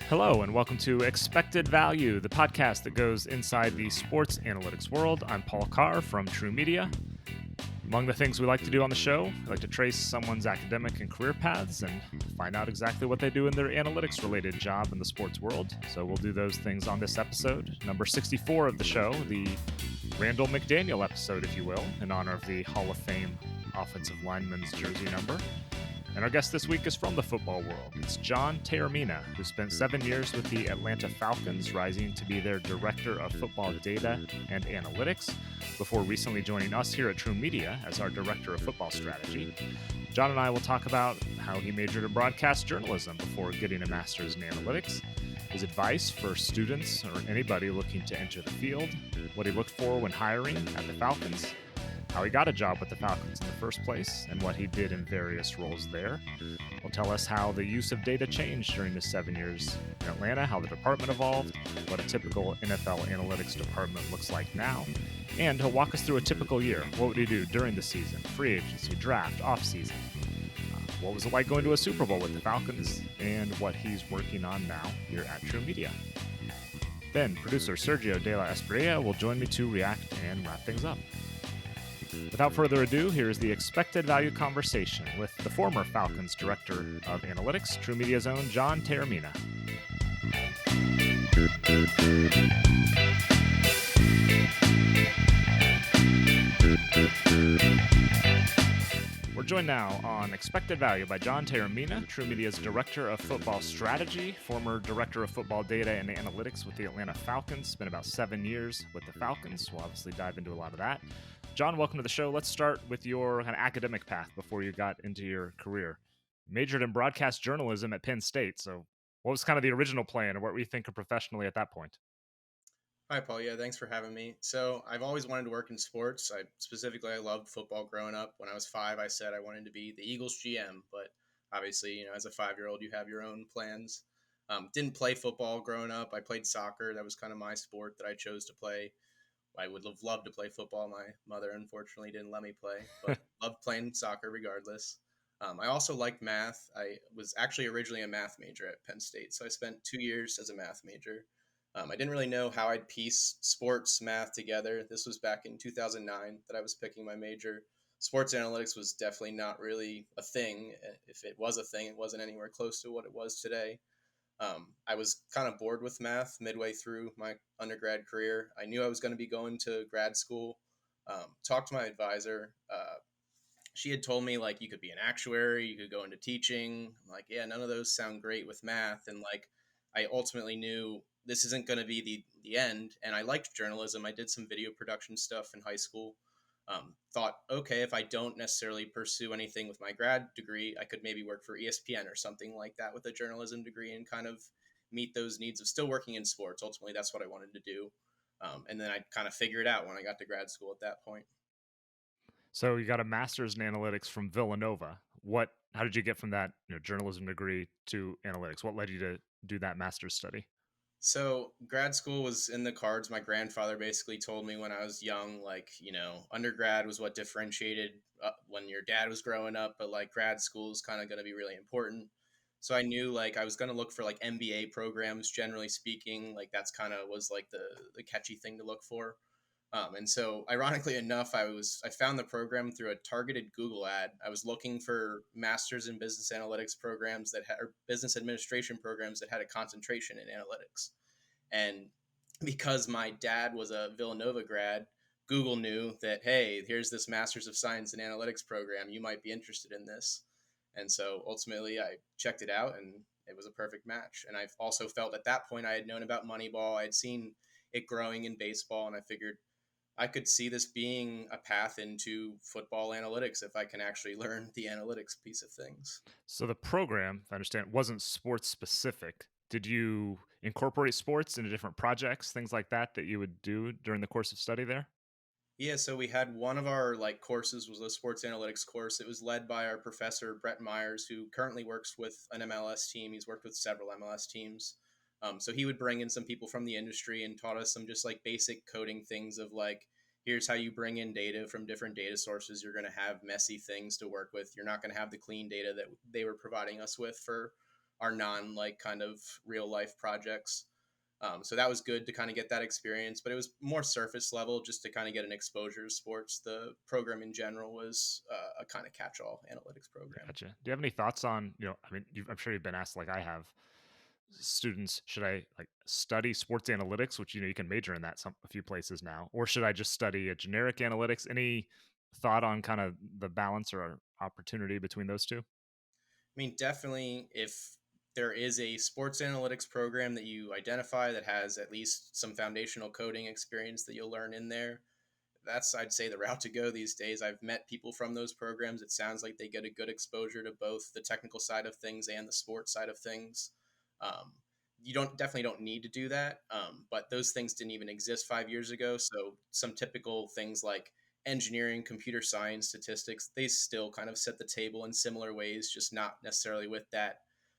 Hello, and welcome to Expected Value, the podcast that goes inside the sports analytics world. I'm Paul Carr from TruMedia. Among the things we like to do on the show, we like to trace someone's academic and career paths and find out exactly what they do in their analytics-related job in the sports world. So we'll do those things on this episode, number 64 of the show, the Randall McDaniel episode, if you will, in honor of the Hall of Fame offensive lineman's jersey number. And our guest this week is from the football world. It's John Taormina, who spent 7 years with the Atlanta Falcons, rising to be their Director of Football Data and Analytics, before recently joining us here at TruMedia as our Director of Football Strategy. John and I will talk about how he majored in broadcast journalism before getting a master's in analytics, his advice for students or anybody looking to enter the field, what he looked for when hiring at the Falcons, how he got a job with the Falcons in the first place, and what he did in various roles there. He'll tell us how the use of data changed during his 7 years in Atlanta, how the department evolved, what a typical NFL analytics department looks like now, and he'll walk us through a typical year. What would he do during the season, free agency, draft, off-season? What was it like going to a Super Bowl with the Falcons, and what he's working on now here at TruMedia. Then, producer Sergio De La Espriella will join me to react and wrap things up. Without further ado, here is the Expected Value conversation with the former Falcons Director of Analytics, TruMedia's own John Taormina. We're joined now on Expected Value by John Taormina, TruMedia's Director of Football Strategy, former Director of Football Data and Analytics with the Atlanta Falcons, spent about 7 years with the Falcons. We'll obviously dive into a lot of that. John, welcome to the show. Let's start with your kind of academic path before you got into your career. You majored in broadcast journalism at Penn State. So what was kind of the original plan, or what were you thinking professionally at that point? Hi, Paul. Yeah, thanks for having me. So I've always wanted to work in sports. I loved football growing up. When I was 5, I said I wanted to be the Eagles GM, but obviously, as a 5-year-old, you have your own plans. Didn't play football growing up. I played soccer. That was kind of my sport that I chose to play. I would have loved to play football. My mother, unfortunately, didn't let me play, but loved playing soccer regardless. I also liked math. I was actually originally a math major at Penn State, so I spent 2 years as a math major. I didn't really know how I'd piece sports math together. This was back in 2009 that I was picking my major. Sports analytics was definitely not really a thing. If it was a thing, it wasn't anywhere close to what it was today. I was kind of bored with math midway through my undergrad career. I knew I was going to be going to grad school. Talked to my advisor. She had told me, like, you could be an actuary, you could go into teaching. I'm like, yeah, none of those sound great with math. And like, I ultimately knew this isn't going to be the end. And I liked journalism. I did some video production stuff in high school. Thought, okay, if I don't necessarily pursue anything with my grad degree, I could maybe work for ESPN or something like that with a journalism degree and kind of meet those needs of still working in sports. Ultimately, that's what I wanted to do. And then I kind of figured it out when I got to grad school at that point. So you got a master's in analytics from Villanova. How did you get from that journalism degree to analytics? What led you to do that master's study? So grad school was in the cards. My grandfather basically told me when I was young, like, undergrad was what differentiated when your dad was growing up, but like grad school is kind of going to be really important. So I knew like I was going to look for like MBA programs, generally speaking, like that's kind of was like the catchy thing to look for. And so, ironically enough, I found the program through a targeted Google ad. I was looking for masters in business analytics programs or business administration programs that had a concentration in analytics. And because my dad was a Villanova grad, Google knew that, hey, here's this Masters of Science in Analytics program. You might be interested in this. And so ultimately, I checked it out, and it was a perfect match. And I've also felt at that point I had known about Moneyball. I had seen it growing in baseball, and I figured I could see this being a path into football analytics if I can actually learn the analytics piece of things. So the program, if I understand, wasn't sports specific. Did you incorporate sports into different projects, things like that you would do during the course of study there? Yeah, so we had one of our courses was a sports analytics course. It was led by our professor Brett Myers, who currently works with an MLS team. He's worked with several MLS teams. So he would bring in some people from the industry and taught us some just like basic coding things of like, here's how you bring in data from different data sources. You're going to have messy things to work with. You're not going to have the clean data that they were providing us with for our non like kind of real life projects. So that was good to kind of get that experience, but it was more surface level just to kind of get an exposure to sports. The program in general was a kind of catch-all analytics program. Gotcha. Do you have any thoughts on, I mean, I'm sure you've been asked like I have, students, should I like study sports analytics, which you can major in that a few places now, or should I just study a generic analytics? Any thought on kind of the balance or opportunity between those two? I mean, definitely if there is a sports analytics program that you identify that has at least some foundational coding experience that you'll learn in there, that's I'd say the route to go these days. I've met people from those programs. It sounds like they get a good exposure to both the technical side of things and the sports side of things. Um, you definitely don't need to do that, but those things didn't even exist 5 years ago. So some typical things like engineering, computer science, statistics, they still kind of set the table in similar ways, just not necessarily with that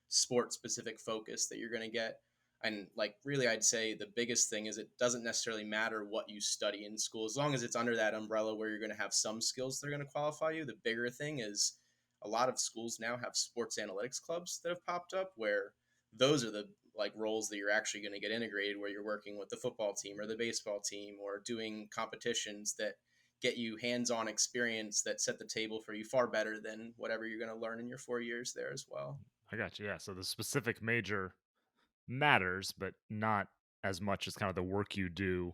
sport specific focus that you're going to get. And like really I'd say the biggest thing is it doesn't necessarily matter what you study in school as long as it's under that umbrella where you're going to have some skills that are going to qualify you. The bigger thing is a lot of schools now have sports analytics clubs that have popped up where those are the like roles that you're actually going to get integrated, where you're working with the football team or the baseball team or doing competitions that get you hands-on experience that set the table for you far better than whatever you're going to learn in your 4 years there as well. I got you. Yeah. So the specific major matters, but not as much as kind of the work you do,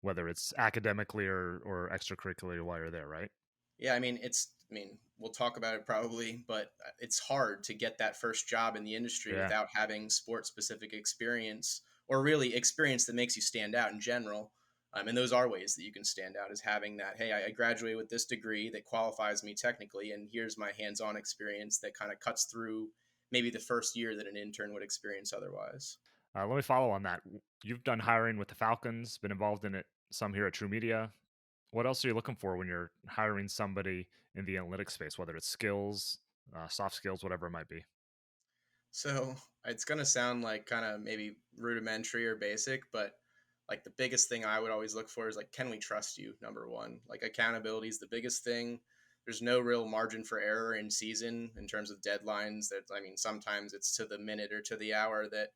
whether it's academically or extracurricular while you're there, right? Yeah, I mean, we'll talk about it probably, but it's hard to get that first job in the industry Yeah. without having sport specific experience or really experience that makes you stand out in general. And those are ways that you can stand out is having that, hey, I graduated with this degree that qualifies me technically, and here's my hands on experience that kind of cuts through maybe the first year that an intern would experience otherwise. Let me follow on that. You've done hiring with the Falcons, been involved in it some here at TruMedia. What else are you looking for when you're hiring somebody in the analytics space, whether it's skills, soft skills, whatever it might be? So it's going to sound like kind of maybe rudimentary or basic, but like the biggest thing I would always look for is like, can we trust you? Number one, like accountability is the biggest thing. There's no real margin for error in season in terms of deadlines. That I mean, sometimes it's to the minute or to the hour that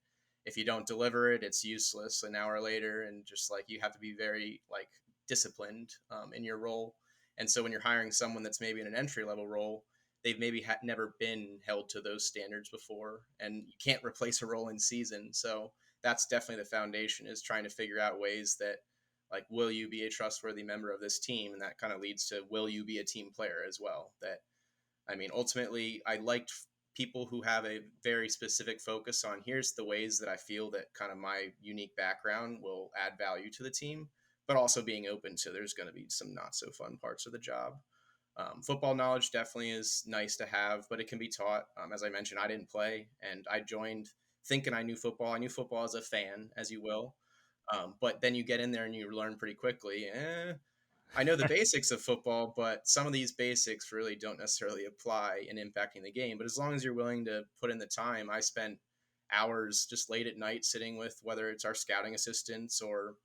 if you don't deliver it, it's useless an hour later. And just like you have to be very like disciplined in your role. And so when you're hiring someone that's maybe in an entry level role, they've maybe never been held to those standards before, and you can't replace a role in season. So that's definitely the foundation, is trying to figure out ways that like, will you be a trustworthy member of this team? And that kind of leads to, will you be a team player as well? That I mean, ultimately I liked people who have a very specific focus on, here's the ways that I feel that kind of my unique background will add value to the team, but also being open to there's going to be some not so fun parts of the job. Football knowledge definitely is nice to have, but it can be taught. As I mentioned, I didn't play, and I joined thinking I knew football. I knew football as a fan, as you will. But then you get in there and you learn pretty quickly. I know the basics of football, but some of these basics really don't necessarily apply in impacting the game. But as long as you're willing to put in the time, I spent hours just late at night sitting with whether it's our scouting assistants or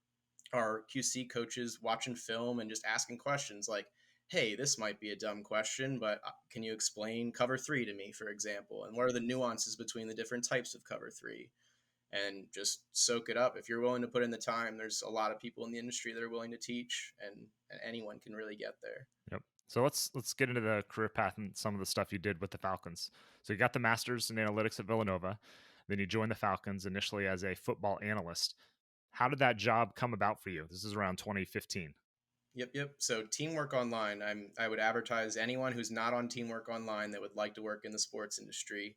our QC coaches watching film and just asking questions like, hey, this might be a dumb question, but can you explain cover three to me, for example? And what are the nuances between the different types of cover three? And just soak it up. If you're willing to put in the time, there's a lot of people in the industry that are willing to teach, and anyone can really get there. Yep. So let's get into the career path and some of the stuff you did with the Falcons. So you got the master's in analytics at Villanova, then you joined the Falcons initially as a football analyst. How did that job come about for you? This is around 2015. Yep. So Teamwork Online, I would advertise anyone who's not on Teamwork Online that would like to work in the sports industry,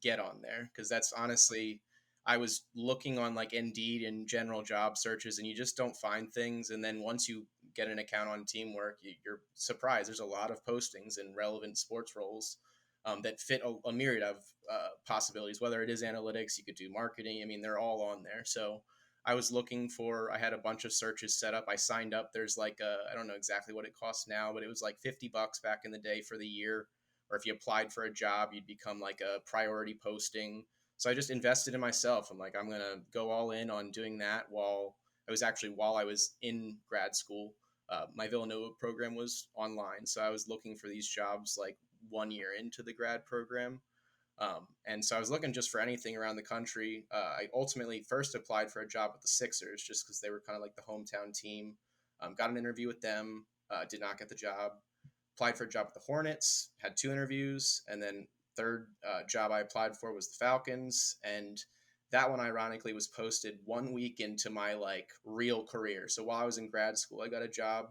get on there, because that's honestly, I was looking on like Indeed and general job searches, and you just don't find things. And then once you get an account on Teamwork, you're surprised. There's a lot of postings in relevant sports roles that fit a myriad of possibilities. Whether it is analytics, you could do marketing. I mean, they're all on there. So I was looking for, I had a bunch of searches set up. I signed up. There's like I don't know exactly what it costs now, but it was like $50 back in the day for the year. Or if you applied for a job, you'd become like a priority posting. So I just invested in myself. I'm like, I'm going to go all in on doing that while I was in grad school. My Villanova program was online. So I was looking for these jobs like 1 year into the grad program. And so I was looking just for anything around the country. I ultimately first applied for a job with the Sixers just because they were kind of like the hometown team. Got an interview with them, did not get the job. Applied for a job with the Hornets, had 2 interviews, and then third job I applied for was the Falcons, and that one ironically was posted 1 week into my like real career. So while I was in grad school, I got a job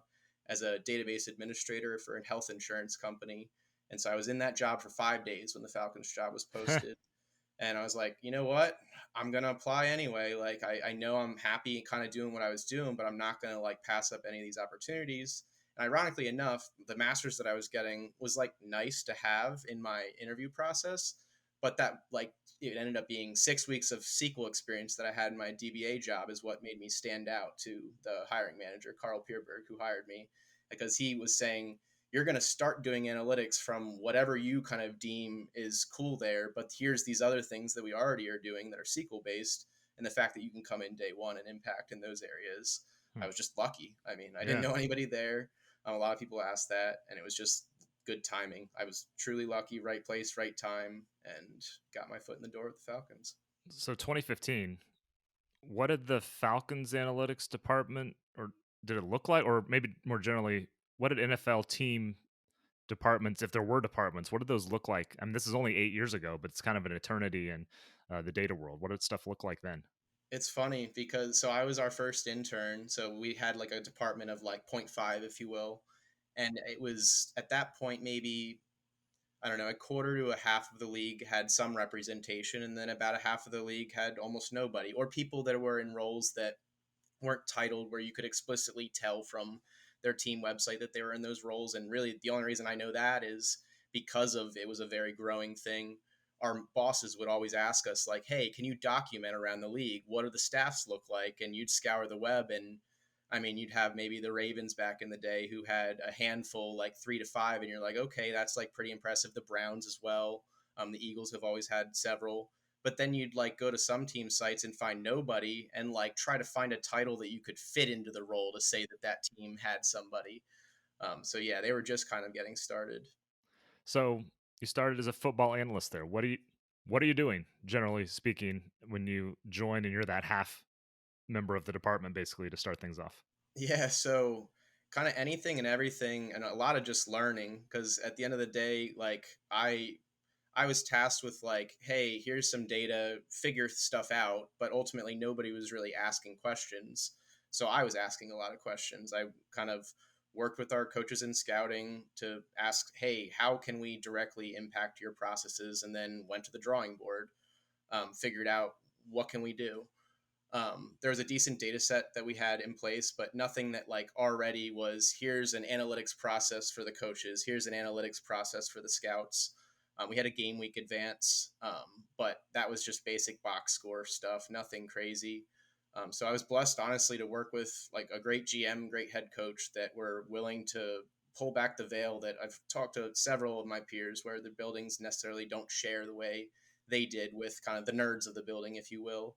as a database administrator for a health insurance company, and so I was in that job for 5 days when the Falcons job was posted. And I was like, you know what? I'm going to apply anyway. Like, I know I'm happy kind of doing what I was doing, but I'm not going to like pass up any of these opportunities. And ironically enough, the master's that I was getting was like nice to have in my interview process, but that like it ended up being 6 weeks of SQL experience that I had in my DBA job is what made me stand out to the hiring manager, Carl Pierberg, who hired me, because he was saying, you're going to start doing analytics from whatever you kind of deem is cool there. But here's these other things that we already are doing that are SQL based. And the fact that you can come in day one and impact in those areas. I was just lucky. I mean, I didn't know anybody there. A lot of people asked that, and it was just good timing. I was truly lucky, right place, right time, and got my foot in the door with the Falcons. So 2015, what did the Falcons analytics department, or did it look like, or maybe more generally, what did NFL team departments, if there were departments, what did those look like? I mean, this is only 8 years ago, but it's kind of an eternity in the data world. What did stuff look like then? It's funny because so I was our first intern, so we had like a department of like point 0.5, if you will. And it was at that point maybe I don't know, a quarter to a half of the league had some representation, and then about a half of the league had almost nobody, or people that were in roles that weren't titled where you could explicitly tell from their team website that they were in those roles. And really, the only reason I know that is because of it was a very growing thing. Our bosses would always ask us, like, hey, can you document around the league? What do the staffs look like? And you'd scour the web and I mean, you'd have maybe the Ravens back in the day who had a handful, like 3 to 5, and you're like, okay, that's like pretty impressive. The Browns as well. The Eagles have always had several. But then you'd like go to some team sites and find nobody and like try to find a title that you could fit into the role to say that that team had somebody. So yeah, they were just kind of getting started. So you started as a football analyst there. What are you doing, generally speaking, when you join and you're that half member of the department basically to start things off? Yeah, so kind of anything and everything and a lot of just learning because at the end of the day, like I was tasked with like, hey, here's some data, figure stuff out, but ultimately nobody was really asking questions. So I was asking a lot of questions. I kind of worked with our coaches in scouting to ask, hey, how can we directly impact your processes? And then went to the drawing board, figured out what can we do. There was a decent data set that we had in place, but nothing that like already was here's an analytics process for the coaches, here's an analytics process for the scouts. We had a game week advance, but that was just basic box score stuff, nothing crazy. So I was blessed, honestly, to work with like a great GM, great head coach that were willing to pull back the veil that I've talked to several of my peers where the buildings necessarily don't share the way they did with kind of the nerds of the building, if you will.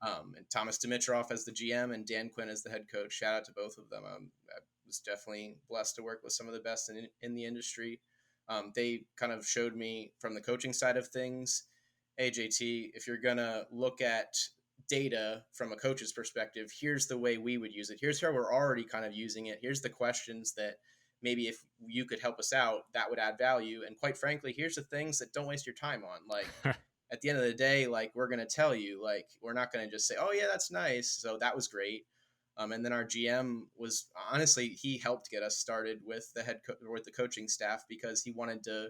And Thomas Dimitrov as the GM and Dan Quinn as the head coach. Shout out to both of them. I was definitely blessed to work with some of the best in the industry. They kind of showed me from the coaching side of things, hey, JT, if you're going to look at data from a coach's perspective, here's the way we would use it. Here's how we're already kind of using it. Here's the questions that maybe if you could help us out, that would add value. And quite frankly, here's the things that don't waste your time on. Like, at the end of the day, like we're going to tell you, like, we're not going to just say, oh yeah, that's nice. So that was great. And then our GM was honestly, he helped get us started with with the coaching staff because he wanted to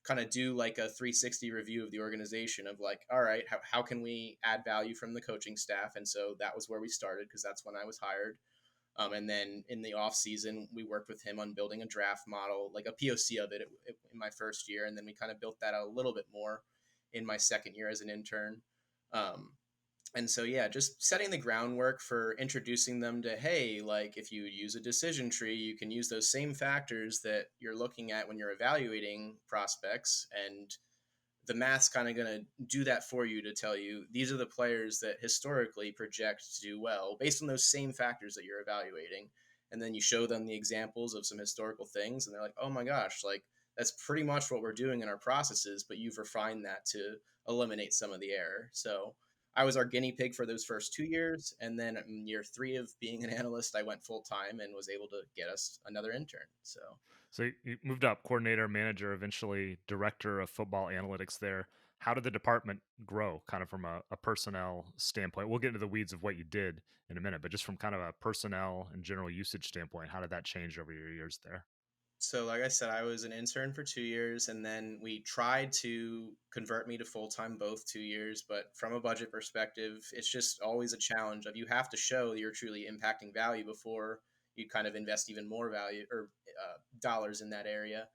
kind of do like a 360 review of the organization of like, all right, how can we add value from the coaching staff? And so that was where we started because that's when I was hired. And then in the off season, we worked with him on building a draft model, like a POC of it in my first year. And then we kind of built that out a little bit more in my second year as an intern. Um, and so, yeah, just setting the groundwork for introducing them to, hey, like if you use a decision tree, you can use those same factors that you're looking at when you're evaluating prospects and the math's kind of going to do that for you to tell you these are the players that historically project to do well based on those same factors that you're evaluating. And then you show them the examples of some historical things, and they're like, oh my gosh, like that's pretty much what we're doing in our processes, but you've refined that to eliminate some of the error. So I was our guinea pig for those first 2 years. And then in year 3 of being an analyst, I went full time and was able to get us another intern. So So you moved up coordinator, manager, eventually director of football analytics there. How did the department grow kind of from a personnel standpoint? We'll get into the weeds of what you did in a minute, but just from kind of a personnel and general usage standpoint, how did that change over your years there? like I said, I was an intern for 2 years, and then we tried to convert me to full time both 2 years. But from a budget perspective, it's just always a challenge of you have to show you're truly impacting value before you kind of invest even more value or dollars in that area.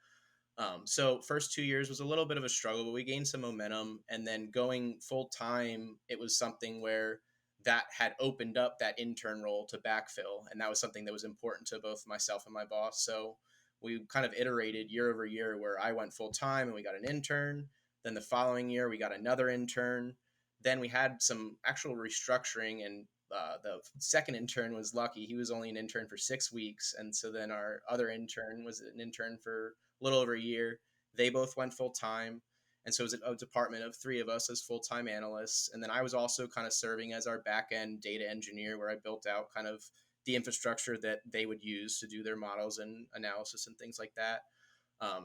So first 2 years was a little bit of a struggle, but we gained some momentum. And then going full time, it was something where that had opened up that intern role to backfill. And that was something that was important to both myself and my boss. So we kind of iterated year over year where I went full time and we got an intern. Then the following year, we got another intern. Then we had some actual restructuring, and the second intern was lucky. He was only an intern for 6 weeks. And so then our other intern was an intern for a little over a year. They both went full time. And so it was a department of 3 of us as full time analysts. And then I was also kind of serving as our back end data engineer, where I built out kind of the infrastructure that they would use to do their models and analysis and things like that.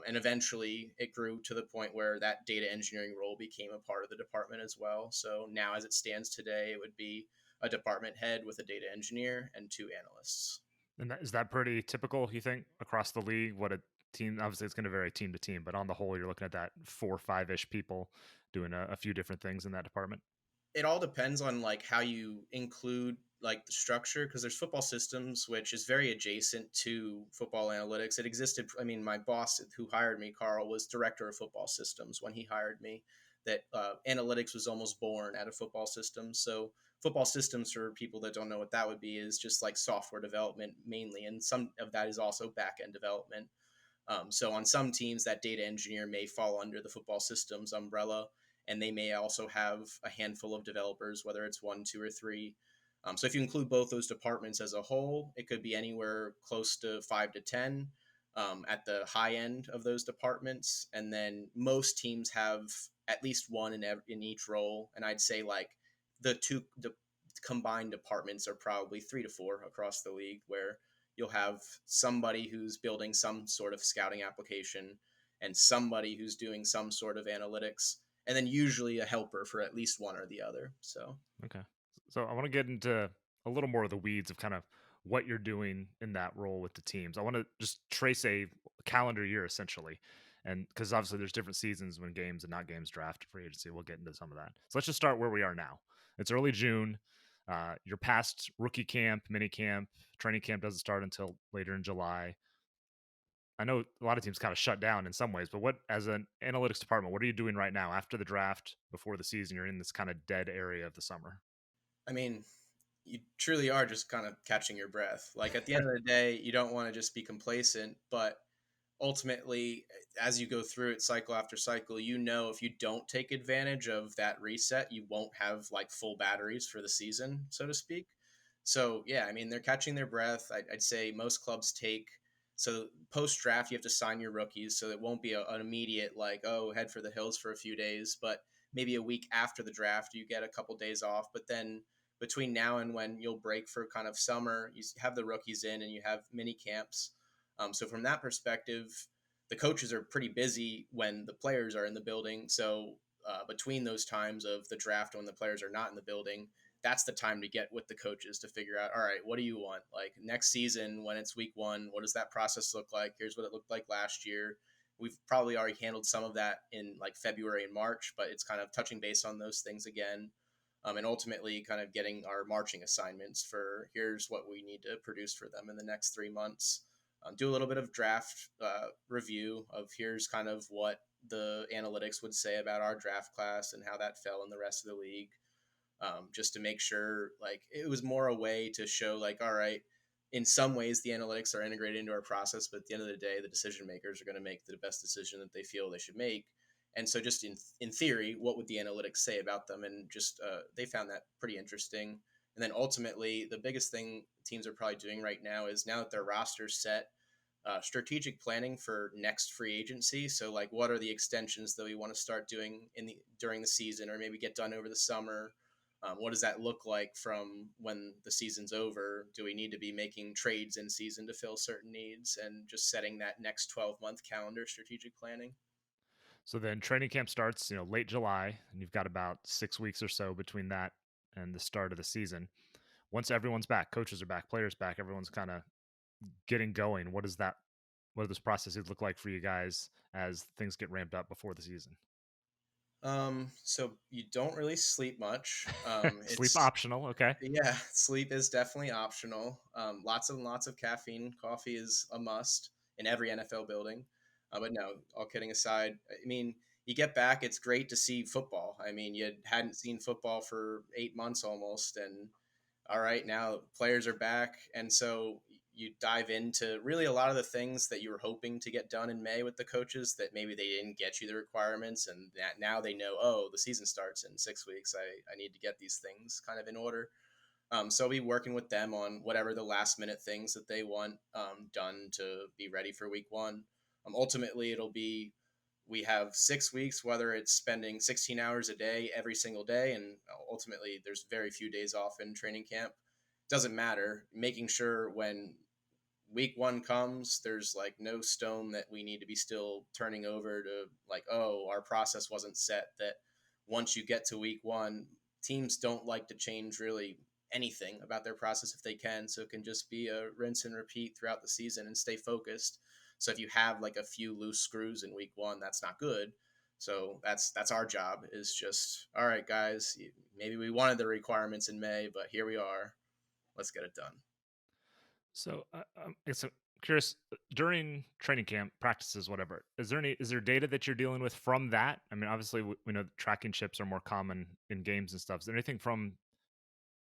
And eventually it grew to the point where that data engineering role became a part of the department as well. So now, as it stands today, it would be a department head with a data engineer and 2 analysts. And is that pretty typical, you think, across the league? What a team, obviously, it's going to vary team to team, but on the whole, you're looking at that 4 or 5 ish people doing a few different things in that department. It all depends on like how you include like the structure, because there's football systems which is very adjacent to football analytics. It existed, I mean, my boss who hired me, Carl, was director of football systems when he hired me. That analytics was almost born out of football systems. So football systems, for people that don't know what that would be, is just like software development mainly, and some of that is also back end development. So on some teams, that data engineer may fall under the football systems umbrella, and they may also have a handful of developers, whether it's 1, 2, or 3. So if you include both those departments as a whole, it could be anywhere close to 5 to 10 at the high end of those departments. And then most teams have at least one in each role. And I'd say like the combined departments are probably 3 to 4 across the league, where you'll have somebody who's building some sort of scouting application and somebody who's doing some sort of analytics, and then usually a helper for at least one or the other. So Okay. So I want to get into a little more of the weeds of kind of what you're doing in that role with the teams. I want to just trace a calendar year essentially. And because obviously there's different seasons when games and not games draft free agency. We'll get into some of that. So let's just start where we are now. It's early June. You're past rookie camp, mini camp. Training camp doesn't start until later in July. I know a lot of teams kind of shut down in some ways, but what, as an analytics department, what are you doing right now after the draft, before the season? You're in this kind of dead area of the summer. I mean, you truly are just kind of catching your breath. Like at the end of the day, you don't want to just be complacent, but ultimately, as you go through it cycle after cycle, if you don't take advantage of that reset, you won't have like full batteries for the season, so to speak. So yeah, I mean, they're catching their breath. I'd say most clubs take, so post draft you have to sign your rookies, so it won't be an immediate like, oh, head for the hills for a few days, but maybe a week after the draft you get a couple days off. But then between now and when you'll break for kind of summer, you have the rookies in and you have mini camps. So from that perspective, the coaches are pretty busy when the players are in the building. So between those times of the draft when the players are not in the building, that's the time to get with the coaches to figure out, all right, what do you want? Like next season, when it's week 1, what does that process look like? Here's what it looked like last year. We've probably already handled some of that in like February and March, but it's kind of touching base on those things again. And ultimately kind of getting our marching assignments for here's what we need to produce for them in the next 3 months. Do a little bit of draft review of here's kind of what the analytics would say about our draft class and how that fell in the rest of the league. Just to make sure, like, it was more a way to show, like, all right, in some ways the analytics are integrated into our process, but at the end of the day, the decision makers are going to make the best decision that they feel they should make. And so, just in theory, what would the analytics say about them? And just they found that pretty interesting. And then ultimately, the biggest thing teams are probably doing right now is now that their roster's set, strategic planning for next free agency. So, like, what are the extensions that we want to start doing during the season, or maybe get done over the summer? What does that look like from when the season's over? Do we need to be making trades in season to fill certain needs, and just setting that next 12-month calendar strategic planning? So then training camp starts, late July, and you've got about 6 weeks or so between that and the start of the season. Once everyone's back, coaches are back, players back, everyone's kind of getting going. What do those processes look like for you guys as things get ramped up before the season? So you don't really sleep much. Sleep It's optional, okay. Yeah, sleep is definitely optional. Lots and lots of caffeine. Coffee is a must in every NFL building. But no, all kidding aside, I mean, you get back, it's great to see football. I mean, you hadn't seen football for 8 months almost, and all right, now players are back. And so you dive into really a lot of the things that you were hoping to get done in May with the coaches that maybe they didn't get you the requirements. And that now they know, oh, the season starts in 6 weeks. I need to get these things kind of in order. So I'll be working with them on whatever the last minute things that they want done to be ready for week one. Ultimately, it'll be we have 6 weeks, whether it's spending 16 hours a day every single day, and ultimately there's very few days off in training camp. Doesn't matter. Making sure when week one comes, there's like no stone that we need to be still turning over to, like, oh, our process wasn't set. That once you get to week one, teams don't like to change really anything about their process if they can. So it can just be a rinse and repeat throughout the season and stay focused. So if you have like a few loose screws in week one, that's not good. So that's our job, is just, all right, guys, maybe we wanted the requirements in May, but here we are. Let's get it done. So I'm curious, during training camp practices, whatever. Is there data that you're dealing with from that? I mean, obviously we know that tracking chips are more common in games and stuff. Is there anything from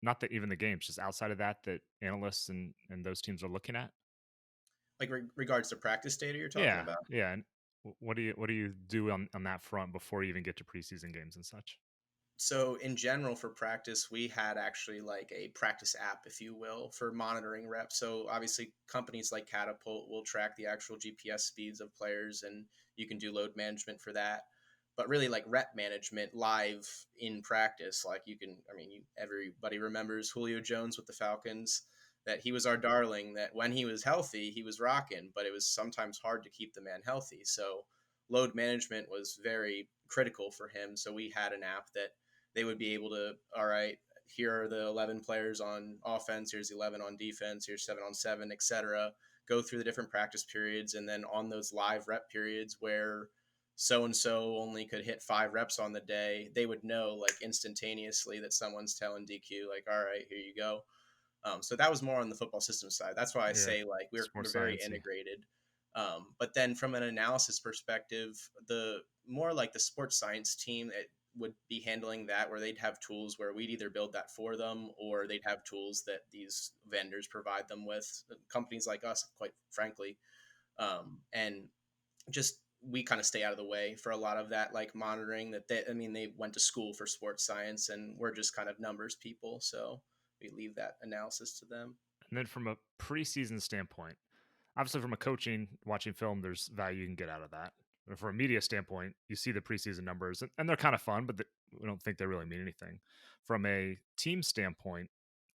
not that even the games, just outside of that that analysts and those teams are looking at? Like regards to practice data you're talking Yeah, about? yeah. And what do you do on that front before you even get to preseason games and such? So in general, for practice, we had actually like a practice app, if you will, for monitoring reps. So obviously companies like Catapult will track the actual GPS speeds of players, and you can do load management for that. But really, like rep management live in practice, like you can, I mean, everybody remembers Julio Jones with the Falcons, that he was our darling, that when he was healthy, he was rocking, but it was sometimes hard to keep the man healthy. So load management was very critical for him. So we had an app that they would be able to, all right, here are the 11 players on offense, here's the 11 on defense, here's 7 on 7, etc. Go through the different practice periods, and then on those live rep periods where so and so only could hit 5 reps on the day, they would know like instantaneously that someone's telling DQ, like, all right, here you go. So that was more on the football system side. That's why I Yeah, say like we're sports very sciencey. integrated. But then from an analysis perspective, the more like the sports science team, it would be handling that, where they'd have tools where we'd either build that for them, or they'd have tools that these vendors provide them with, companies like us, quite frankly. And just we kind of stay out of the way for a lot of that, like monitoring that. I mean, they went to school for sports science, and we're just kind of numbers people. So we leave that analysis to them. And then from a preseason standpoint, obviously from a coaching, watching film, there's value you can get out of that. But from a media standpoint, you see the preseason numbers, and they're kind of fun, but we don't think they really mean anything. From a team standpoint,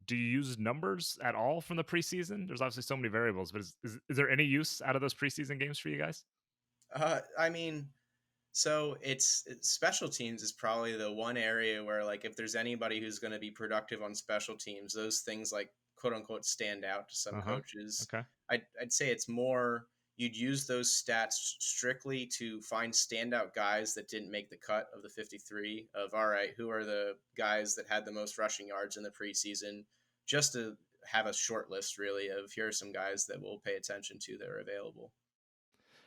do you use numbers at all from the preseason? There's obviously so many variables, but is there any use out of those preseason games for you guys? I mean, so it's special teams is probably the one area where, like, if there's anybody who's going to be productive on special teams, those things like quote unquote stand out to some Uh huh. coaches. Okay. I'd say it's more you'd use those stats strictly to find standout guys that didn't make the cut of the 53, of, all right, who are the guys that had the most rushing yards in the preseason, just to have a short list really of, here are some guys that we'll pay attention to that are available.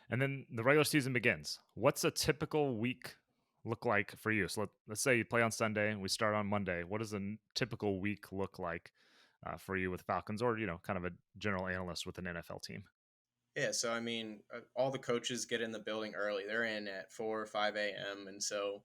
And then the regular season begins. What's a typical week look like for you? So let's say you play on Sunday and we start on Monday. What does a typical week look like for you with Falcons, or kind of a general analyst with an NFL team? Yeah, so I mean, all the coaches get in the building early. They're in at 4 or 5 a.m. And so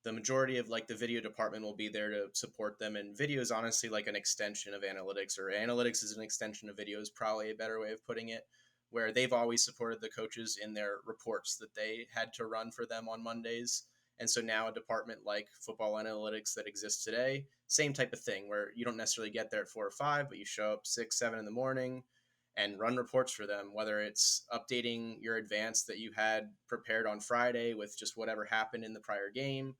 the majority of like the video department will be there to support them. And video is honestly like an extension of analytics, or analytics is an extension of video, is probably a better way of putting it, where they've always supported the coaches in their reports that they had to run for them on Mondays. And so now a department like football analytics that exists today, same type of thing, where you don't necessarily get there at 4 or 5, but you show up 6, 7 in the morning and run reports for them, whether it's updating your advance that you had prepared on Friday with just whatever happened in the prior game.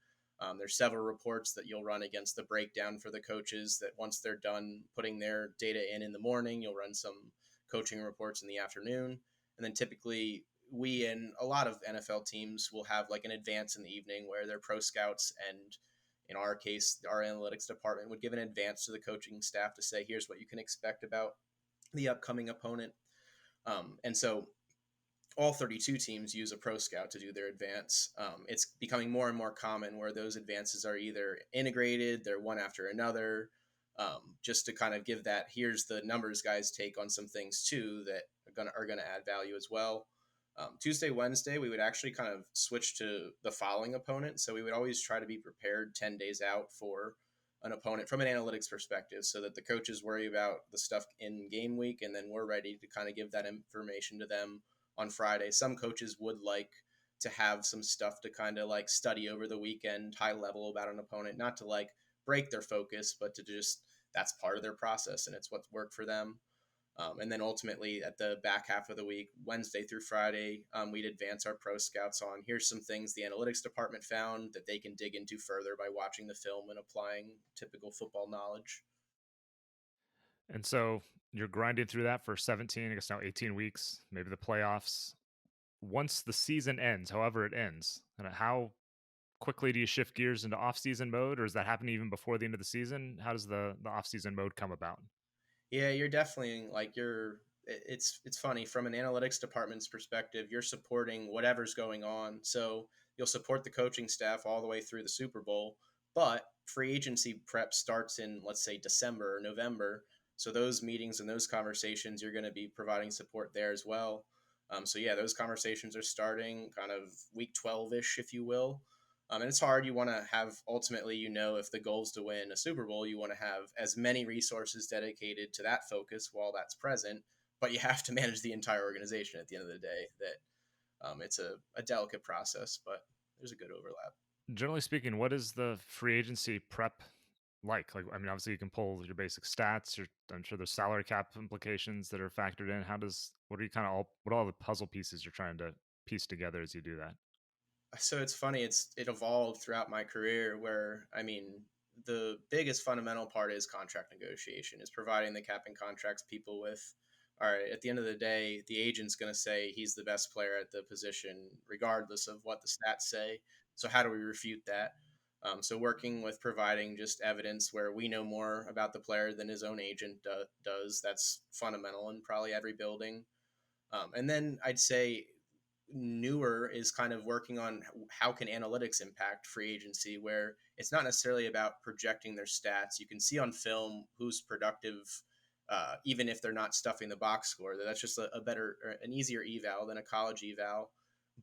There's several reports that you'll run against the breakdown for the coaches that once they're done putting their data in the morning, you'll run some coaching reports in the afternoon. And then typically we and a lot of NFL teams will have like an advance in the evening where their pro scouts and in our case, our analytics department would give an advance to the coaching staff to say, here's what you can expect about the upcoming opponent. And so all 32 teams use a pro scout to do their advance. It's becoming more and more common where those advances are either integrated, they're one after another, just to kind of give that, here's the numbers guys take on some things too that are gonna add value as well. Tuesday, Wednesday, we would actually kind of switch to the following opponent. So we would always try to be prepared 10 days out for an opponent from an analytics perspective so that the coaches worry about the stuff in game week and then we're ready to kind of give that information to them on Friday. Some coaches would like to have some stuff to kind of like study over the weekend, high level about an opponent, not to like break their focus, but to just, that's part of their process and it's what's worked for them. And then ultimately at the back half of the week, Wednesday through Friday, we'd advance our pro scouts on here's some things the analytics department found that they can dig into further by watching the film and applying typical football knowledge. And so you're grinding through that for 17, I guess now 18 weeks, maybe the playoffs. Once the season ends, however it ends, and how quickly do you shift gears into off-season mode, or does that happen even before the end of the season? How does the off-season mode come about? Yeah, you're definitely like it's funny from an analytics department's perspective, you're supporting whatever's going on. So you'll support the coaching staff all the way through the Super Bowl, but free agency prep starts in let's say December or November. So those meetings and those conversations, you're going to be providing support there as well. So yeah, those conversations are starting kind of week 12 ish, if you will. And it's hard. You want to have ultimately, if the goal is to win a Super Bowl, you want to have as many resources dedicated to that focus while that's present. But you have to manage the entire organization at the end of the day. That it's a delicate process, but there's a good overlap. Generally speaking, what is the free agency prep like? Like, I mean, obviously you can pull your basic stats. I'm sure there's salary cap implications that are factored in. What are you kind of what are all the puzzle pieces you're trying to piece together as you do that? So it's funny. It evolved throughout my career. Where I mean, the biggest fundamental part is contract negotiation. Is providing the cap and contracts people with. All right, at the end of the day, the agent's going to say he's the best player at the position, regardless of what the stats say. So how do we refute that? So working with providing just evidence where we know more about the player than his own agent does. That's fundamental in probably every building. And then I'd say newer is kind of working on how can analytics impact free agency, where it's not necessarily about projecting their stats. You can see on film who's productive, even if they're not stuffing the box score. That's just a better, an easier eval than a college eval.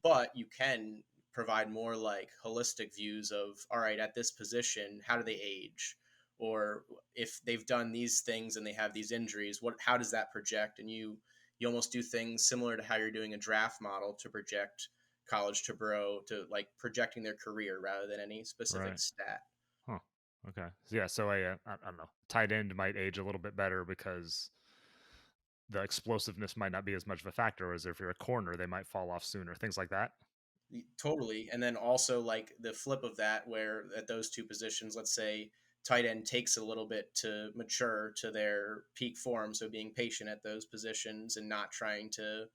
But you can provide more like holistic views of, all right, at this position, how do they age? Or if they've done these things and they have these injuries, how does that project? And you almost do things similar to how you're doing a draft model to project college to pro, to like projecting their career rather than any specific Right. stat. Huh. Okay. So yeah. So I don't know. Tight end might age a little bit better because the explosiveness might not be as much of a factor as if you're a corner, they might fall off sooner. Things like that. Totally. And then also like the flip of that, where at those two positions, let's say tight end takes a little bit to mature to their peak form. So being patient at those positions and not trying to,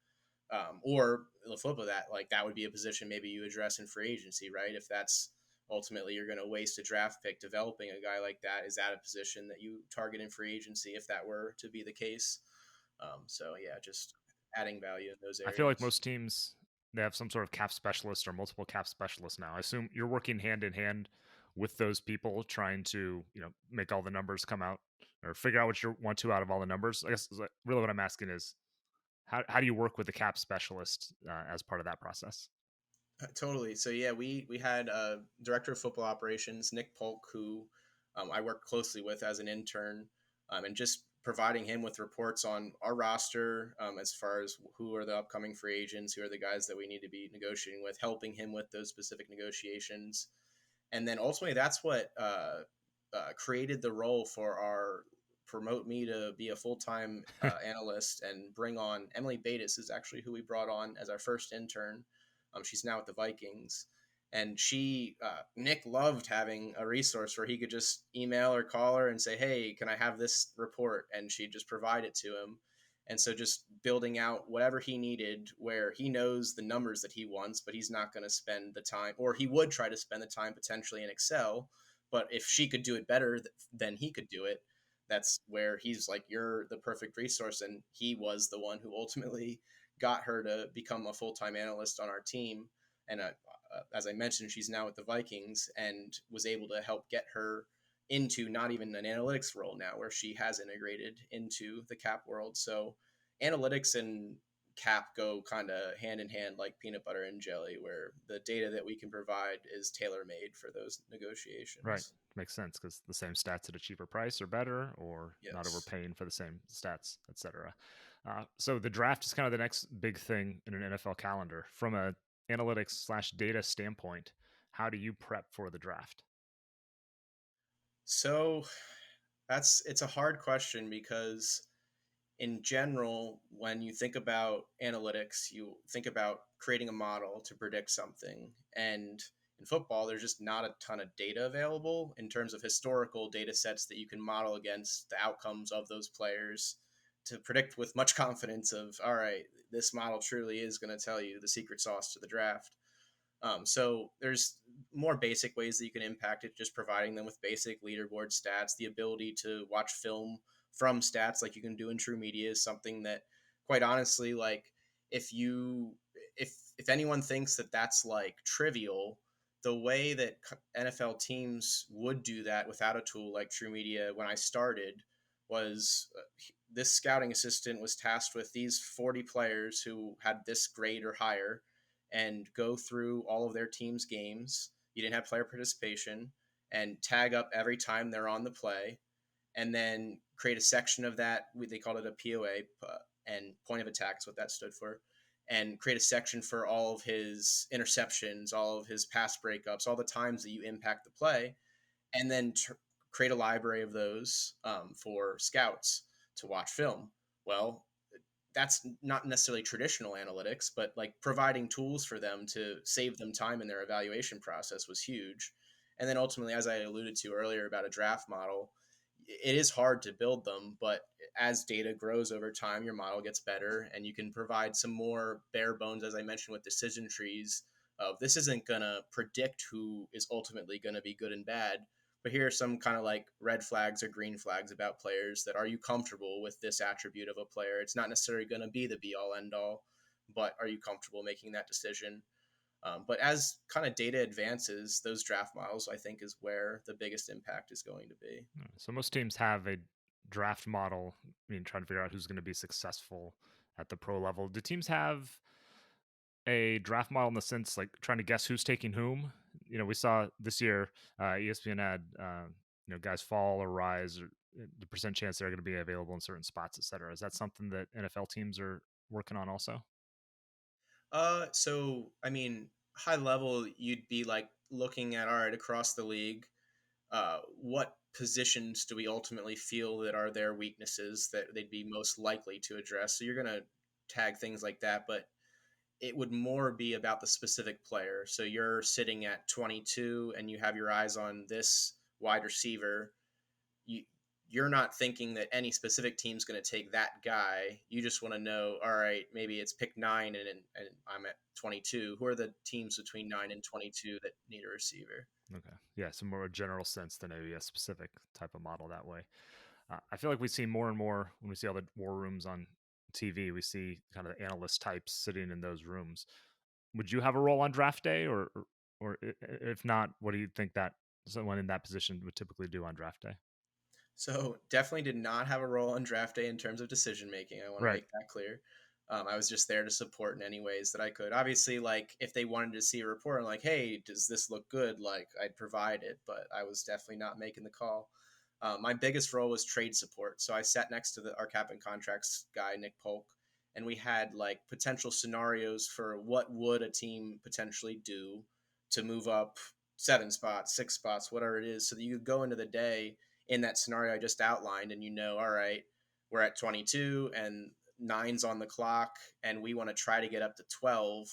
or the flip of that, like that would be a position maybe you address in free agency, right? If that's ultimately you're going to waste a draft pick developing a guy like that, is that a position that you target in free agency if that were to be the case? So yeah, just adding value in those I feel like areas. most teams they have some sort of cap specialist or multiple cap specialists now. I assume you're working hand in hand with those people trying to, make all the numbers come out or figure out what you want to out of all the numbers. I guess really what I'm asking is How do you work with the cap specialist as part of that process? Totally. So yeah, we had director of football operations Nick Polk, who I worked closely with as an intern, and just providing him with reports on our roster, as far as who are the upcoming free agents, who are the guys that we need to be negotiating with, helping him with those specific negotiations, and then ultimately that's what created the role for our promote me to be a full-time analyst and bring on Emily Bates is actually who we brought on as our first intern. She's now at the Vikings, and Nick loved having a resource where he could just email or call her and say, hey, can I have this report, and she'd just provide it to him. And so just building out whatever he needed where he knows the numbers that he wants, but he's not going to spend the time, or he would try to spend the time potentially in Excel. But if she could do it better than he could do it, that's where he's like, you're the perfect resource. And he was the one who ultimately got her to become a full-time analyst on our team. And as I mentioned, she's now with the Vikings and was able to help get her into not even an analytics role now, where she has integrated into the cap world. So analytics and cap go kind of hand in hand like peanut butter and jelly, where the data that we can provide is tailor made for those Right. negotiations. Makes sense because the same stats at a cheaper price are better, or not Yes. overpaying for the same stats, etc. So the draft is kind of the next big thing in an NFL calendar. From a analytics slash data standpoint, how do you prep for the draft? So it's a hard question because in general, when you think about analytics, you think about creating a model to predict something. And in football, there's just not a ton of data available in terms of historical data sets that you can model against the outcomes of those players to predict with much confidence of, all right, this model truly is going to tell you the secret sauce to the draft. So there's more basic ways that you can impact it, just providing them with basic leaderboard stats. The ability to watch film from stats like you can do in TruMedia is something that, quite honestly, like if you if anyone thinks that that's like trivial, the way that NFL teams would do that without a tool like TruMedia when I started was this scouting assistant was tasked with these 40 players who had this grade or higher and go through all of their team's games. You didn't have player participation and tag up every time they're on the play, and then create a section of that. They called it a POA, and point of attack is what that stood for. And create a section for all of his interceptions, all of his pass breakups, all the times that you impact the play, and then create a library of those for scouts to watch film. Well, that's not necessarily traditional analytics, but like providing tools for them to save them time in their evaluation process was huge. And then ultimately, as I alluded to earlier about a draft model, it is hard to build them, but as data grows over time, your model gets better and you can provide some more bare bones, as I mentioned, with decision trees of this isn't going to predict who is ultimately going to be good and bad, but here are some kind of like red flags or green flags about players that are you comfortable with this attribute of a player? It's not necessarily going to be the be all end all, but are you comfortable making that decision? But as kind of data advances, those draft models, I think, is where the biggest impact is going to be. So most teams have a draft model. I mean, trying to figure out who's going to be successful at the pro level. Do teams have a draft model in the sense like trying to guess who's taking whom? We saw this year ESPN had guys fall or rise, or the percent chance they're going to be available in certain spots, et cetera. Is that something that NFL teams are working on also? So I mean, high level, you'd be like looking at all right across the league, what positions do we ultimately feel that are their weaknesses that they'd be most likely to address? So you're going to tag things like that, but it would more be about the specific player. So you're sitting at 22 and you have your eyes on this wide receiver. You you're not thinking that any specific team's going to take that guy. You just want to know, all right, maybe it's pick 9 and I'm at 22. Who are the teams between 9 and 22 that need a receiver? Okay. Yeah, so more a general sense than maybe a specific type of model that way. I feel like we see more and more when we see all the war rooms on TV. We see kind of analyst types sitting in those rooms. Would you have a role on draft day, or if not, what do you think that someone in that position would typically do on draft day? So definitely did not have a role on draft day in terms of decision making. I want to Right. make that clear. I was just there to support in any ways that I could. Obviously, like if they wanted to see a report, I'm like, hey, does this look good? Like I'd provide it, but I was definitely not making the call. My biggest role was trade support. So I sat next to our cap and contracts guy, Nick Polk, and we had like potential scenarios for what would a team potentially do to move up 7 spots, 6 spots, whatever it is, so that you could go into the day in that scenario I just outlined, and all right, we're at 22 and nine's on the clock, and we want to try to get up to 12.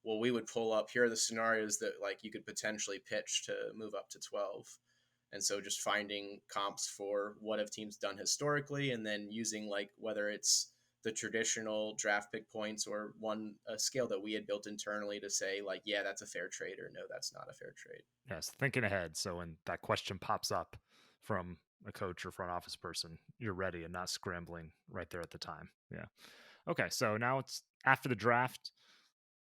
Well, we would pull up. Here are the scenarios that like you could potentially pitch to move up to 12. And so just finding comps for what have teams done historically, and then using like whether it's the traditional draft pick points or a scale that we had built internally to say like, yeah, that's a fair trade, or no, that's not a fair trade. Yes, thinking ahead. So when that question pops up from a coach or front office person, you're ready and not scrambling right there at the time. Yeah. Okay, so now it's after the draft.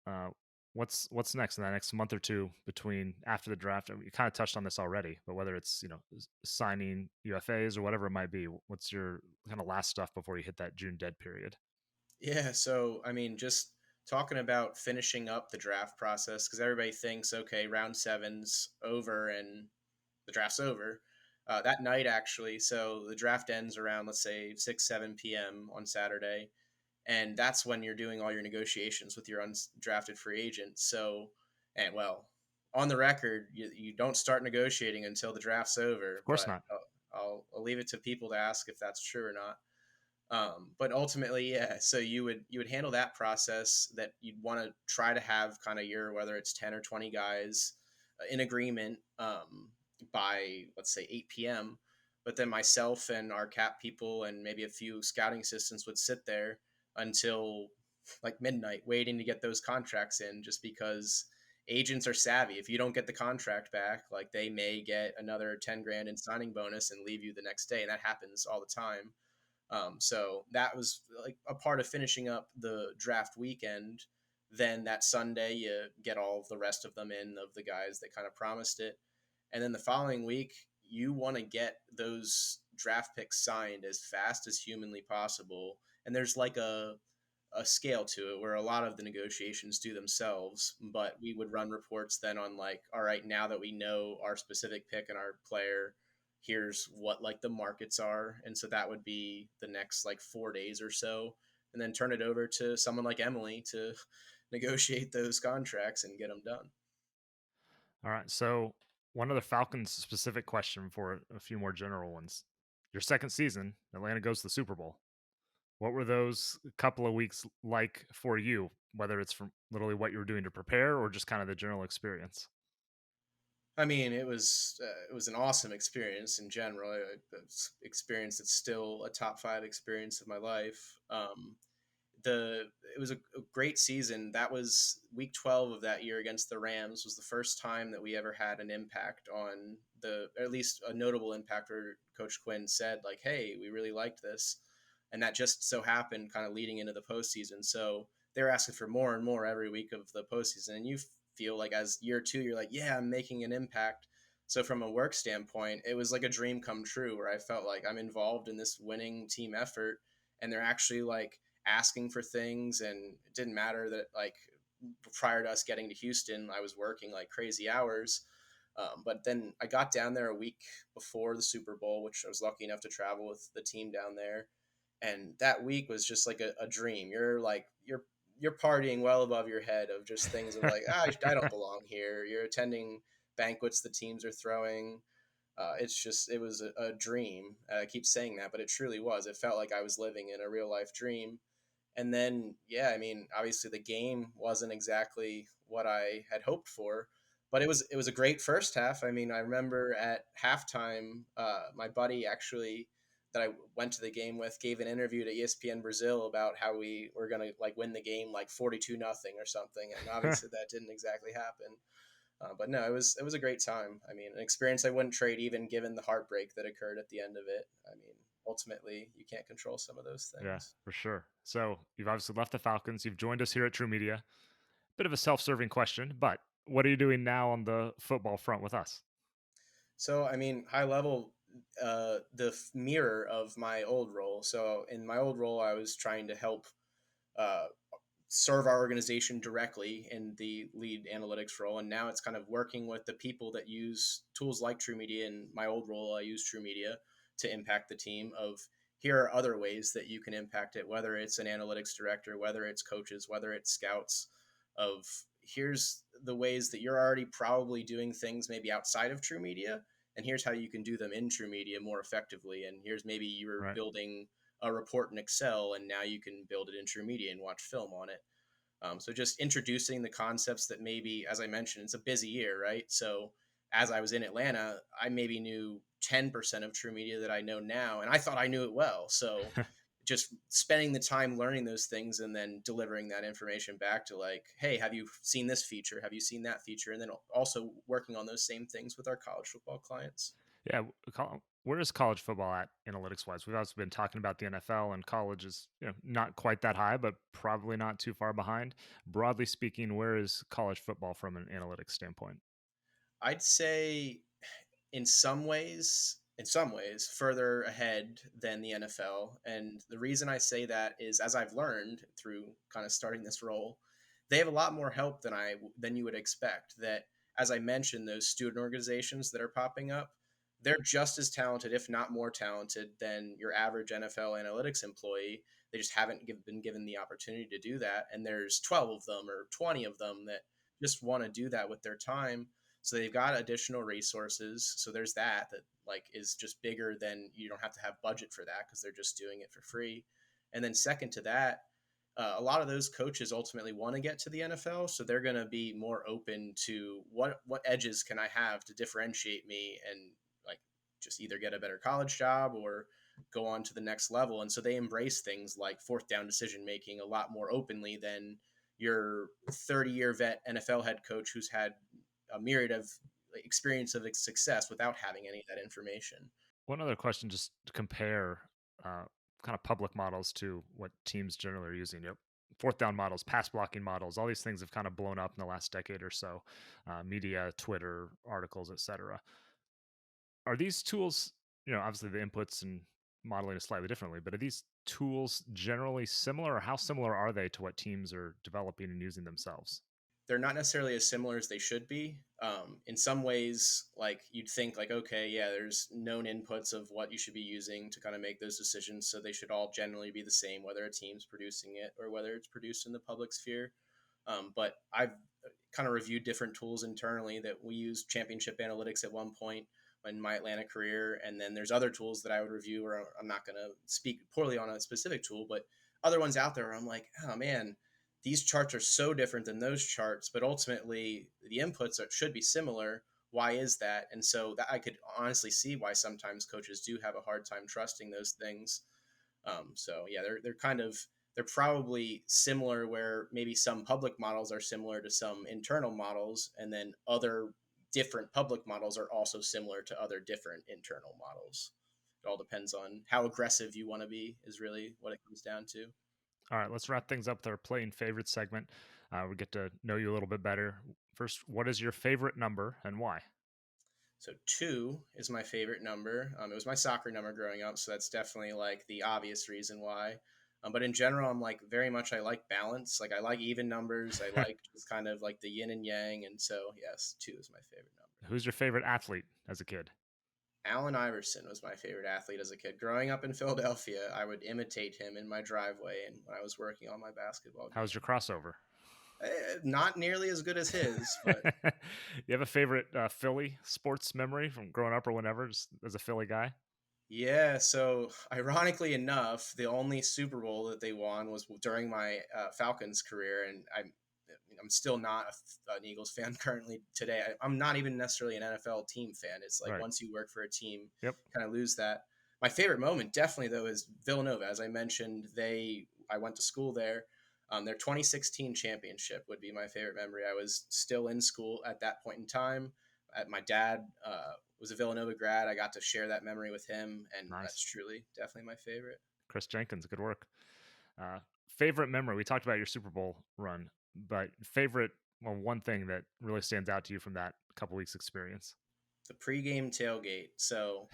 Uh, what's next in that next month or two between after the draft? You kind of touched on this already, but whether it's signing UFAs or whatever it might be, what's your kind of last stuff before you hit that June dead period? Yeah, so I mean, just talking about finishing up the draft process, because everybody thinks, okay, round seven's over and the draft's over. That night, actually, so the draft ends around, let's say, 6, 7 p.m. on Saturday. And that's when you're doing all your negotiations with your undrafted free agent. So, and well, on the record, you don't start negotiating until the draft's over, Of course but not. I'll leave it to people to ask if that's true or not. But ultimately, yeah. So you would handle that process. That you'd want to try to have kind of your whether it's 10 or 20 guys in agreement by let's say 8 p.m. But then myself and our cap people and maybe a few scouting assistants would sit there until like midnight waiting to get those contracts in, just because agents are savvy. If you don't get the contract back, like they may get another 10 grand in signing bonus and leave you the next day, and that happens all the time. So that was like a part of finishing up the draft weekend. Then that Sunday, you get all of the rest of them in of the guys that kind of promised it. And then the following week, you want to get those draft picks signed as fast as humanly possible. And there's like a scale to it where a lot of the negotiations do themselves, but we would run reports then on like, all right, now that we know our specific pick and our player, here's what like the markets are. And so that would be the next like 4 days or so, and then turn it over to someone like Emily to negotiate those contracts and get them done. All right. So one other Falcons specific question for a few more general ones. Your second season, Atlanta goes to the Super Bowl. What were those couple of weeks like for you, whether it's from literally what you were doing to prepare or just kind of the general experience? I mean, it was an awesome experience in general. Experience that's still a top five experience of my life. The It was a great season. That was week 12 of that year against the Rams was the first time that we ever had an impact on or at least a notable impact where Coach Quinn said like, "Hey, we really liked this," and that just so happened kind of leading into the postseason. So they're asking for more and more every week of the postseason, and you feel like as year two, you're like, "Yeah, I'm making an impact." So from a work standpoint, it was like a dream come true where I felt like I'm involved in this winning team effort, and they're actually like asking for things. And it didn't matter that like prior to us getting to Houston, I was working like crazy hours. But then I got down there a week before the Super Bowl, which I was lucky enough to travel with the team down there. And that week was just like a dream. You're partying well above your head of just things of like, I don't belong here. You're attending banquets the teams are throwing. It was a dream. I keep saying that, but it truly was. It felt like I was living in a real life dream. And then, yeah, I mean, obviously the game wasn't exactly what I had hoped for, but it was a great first half. I mean, I remember at halftime, my buddy actually that I went to the game with gave an interview to ESPN Brazil about how we were gonna like win the game like 42-0 or something, and obviously that didn't exactly happen. But no, it was a great time. I mean, an experience I wouldn't trade, even given the heartbreak that occurred at the end of it. I mean, ultimately, you can't control some of those Yeah, things. for sure. So you've obviously left the Falcons. You've joined us here at TruMedia. Bit of a self-serving question, but what are you doing now on the football front with us? So, I mean, high level, the mirror of my old role. So, in my old role, I was trying to help uh, serve our organization directly in the lead analytics role. And now it's kind of working with the people that use tools like TruMedia. In my old role, I use TruMedia to impact the team of here are other ways that you can impact it, whether it's an analytics director, whether it's coaches, whether it's scouts, of here's the ways that you're already probably doing things maybe outside of TruMedia. And here's how you can do them in TruMedia more effectively. And here's maybe you're Right. building a report in Excel, and now you can build it in TruMedia and watch film on it. So just introducing the concepts that maybe, as I mentioned, it's a busy year, right? So as I was in Atlanta, I maybe knew 10% of TruMedia that I know now, and I thought I knew it well. So just spending the time learning those things and then delivering that information back to like, hey, have you seen this feature? Have you seen that feature? And then also working on those same things with our college football clients. Yeah. Where is college football at analytics wise? We've also been talking about the NFL, and college is not quite that high, but probably not too far behind. Broadly speaking, where is college football from an analytics standpoint? I'd say in some ways further ahead than the NFL. And the reason I say that is, as I've learned through kind of starting this role, they have a lot more help than you would expect. That, as I mentioned, those student organizations that are popping up, they're just as talented, if not more talented, than your average NFL analytics employee. They just haven't been given the opportunity to do that. And there's 12 of them or 20 of them that just want to do that with their time. So they've got additional resources. So there's that like is just bigger than, you don't have to have budget for that because they're just doing it for free. And then second to that, a lot of those coaches ultimately want to get to the NFL, so they're going to be more open to what edges can I have to differentiate me and like just either get a better college job or go on to the next level. And so they embrace things like fourth down decision making a lot more openly than your 30-year vet NFL head coach who's had a myriad of experience of success without having any of that information. One other question, just to compare uh, kind of public models to what teams generally are using. Fourth down models, pass blocking models, all these things have kind of blown up in the last decade or so. Media, Twitter, articles, etc. Are these tools, obviously the inputs and modeling is slightly differently, but are these tools generally similar, or how similar are they to what teams are developing and using themselves? They're not necessarily as similar as they should be. In some ways, like you'd think, like, okay, yeah, there's known inputs of what you should be using to kind of make those decisions, so they should all generally be the same, whether a team's producing it or whether it's produced in the public sphere. But I've kind of reviewed different tools internally that we use championship analytics at one point in my Atlanta career. And then there's other tools that I would review, or I'm not going to speak poorly on a specific tool, but other ones out there where I'm like, oh man, these charts are so different than those charts, but ultimately the should be similar. Why is that? And so that I could honestly see why sometimes coaches do have a hard time trusting those things. So yeah, they're probably similar where maybe some public models are similar to some internal models, and then other different public models are also similar to other different internal models. It all depends on how aggressive you want to be, is really what it comes down to. All right, let's wrap things up with our playing favorite segment. We get to know you a little bit better. First, what is your favorite number and why? So two is my favorite number. It was my soccer number growing up, so that's definitely like the obvious reason why. But in general, I'm like very much I like balance. Like I like even numbers. I like just kind of like the yin and yang. And so yes, two is my favorite number. Who's your favorite athlete as a kid? Allen Iverson was my favorite athlete as a kid. Growing up in Philadelphia, I would imitate him in my driveway and when I was working on my basketball How's your game. crossover? Not nearly as good as his, but You have a favorite Philly sports memory from growing up or whenever, just as a Philly guy? yeah. So ironically enough, the only Super Bowl that they won was during my Falcons career, and I'm still not an Eagles fan currently today. I'm not even necessarily an NFL team fan. It's like Right. once you work for a team, Yep. kind of lose that. My favorite moment, definitely though, is Villanova. As I mentioned, I went to school there. Their 2016 championship would be my favorite memory. I was still in school at that point in time. My dad was a Villanova grad. I got to share that memory with him, and that's Nice. truly definitely my favorite. Chris Jenkins, good work. Uh, Favorite memory. We talked about your Super Bowl run, but favorite, well, one thing that really stands out to you from that couple weeks experience. The pregame tailgate. So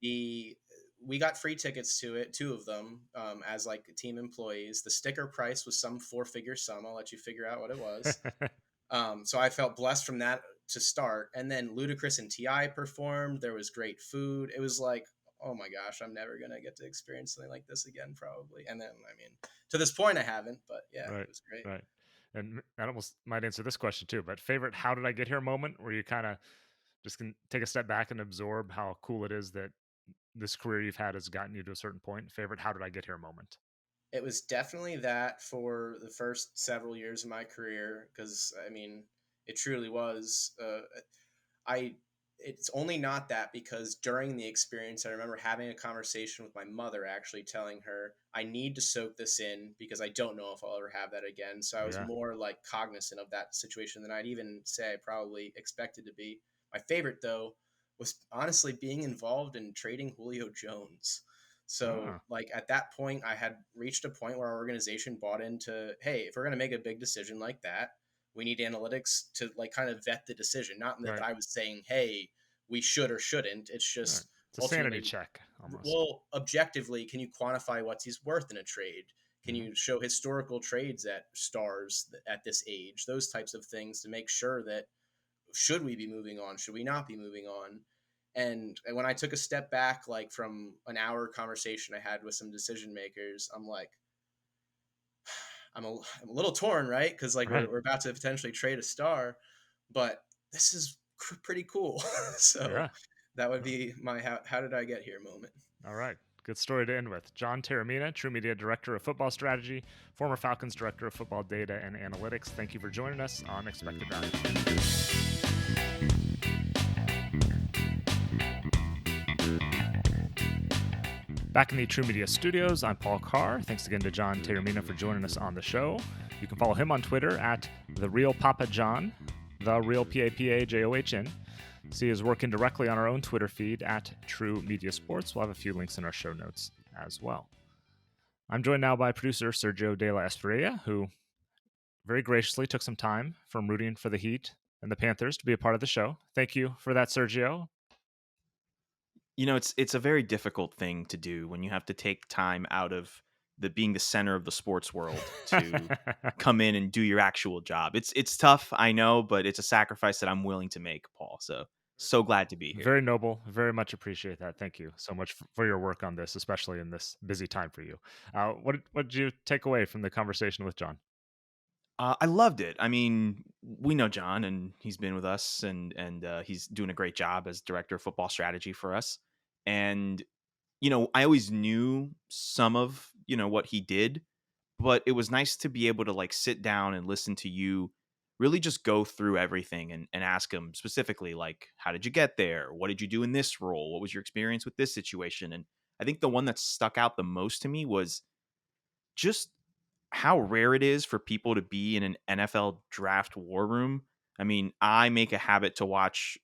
the we got free tickets to it, two of them, as like team employees. The sticker price was some four-figure sum. I'll let you figure out what it was. So I felt blessed from that to start. And then Ludacris and Ti performed. There was great food. It was like, oh my gosh, I'm never gonna get to experience something like this again, probably. And then, I mean, to this point, I haven't, but yeah, Right, it was great. right. And that almost might answer this question too. But favorite "How did I get here" moment, where you kind of just can take a step back and absorb how cool it is that this career you've had has gotten you to a certain point. Favorite "How did I get here" moment. It was definitely that for the first several years of my career, because I mean, it truly was. I it's only not that because during the experience, I remember having a conversation with my mother, actually telling her I need to soak this in because I don't know if I'll ever have that again. So I was Yeah. more like cognizant of that situation than I'd even say I probably expected to be. My favorite though was honestly being involved in trading Julio Jones. So Ah, like at that point, I had reached a point where our organization bought into, hey, if we're going to make a big decision like that, we need analytics to like kind of vet the decision. Not that right, I was saying, hey, we should or shouldn't. It's right. just It's a sanity ultimately, check almost. well, objectively, can you quantify what he's worth in a trade? Can Hmm. you show historical trades at stars at this age? Those types of things to make sure that should we be moving on? Should we not be moving on? And when I took a step back, like from an hour conversation I had with some decision makers, I'm like, I'm a little torn, right? Because like Right. we're about to potentially trade a star, but this is pretty cool. So Yeah. that would be my how did I get here moment. All right. Good story to end with. John Taormina, TruMedia Director of Football Strategy, former Falcons Director of Football Data and Analytics. Thank you for joining us on Expected Value. Back in the TruMedia studios, I'm Paul Carr. Thanks again to John Taormina for joining us on the show. You can follow him on Twitter at TheRealPapaJohn, TheRealPapaJohn. See his working directly on our own Twitter feed at True Media Sports. We'll have a few links in our show notes as well. I'm joined now by producer Sergio De La Espriella, who very graciously took some time from rooting for the Heat and the Panthers to be a part of the show. Thank you for that, Sergio. It's a very difficult thing to do when you have to take time out of the being the center of the sports world to come in and do your actual job. It's tough, I know, but it's a sacrifice that I'm willing to make, Paul. So glad to be here. Very noble. Very much appreciate that. Thank you so much for your work on this, especially in this busy time for you. What did you take away from the conversation with John? I loved it. I mean, we know John, and he's been with us, and he's doing a great job as director of football strategy for us. And I always knew some of what he did, but it was nice to be able to like sit down and listen to you really just go through everything and ask him specifically, like, how did you get there? What did you do in this role? What was your experience with this situation? And I think the one that stuck out the most to me was just how rare it is for people to be in an NFL draft war room. I mean, I make a habit to watch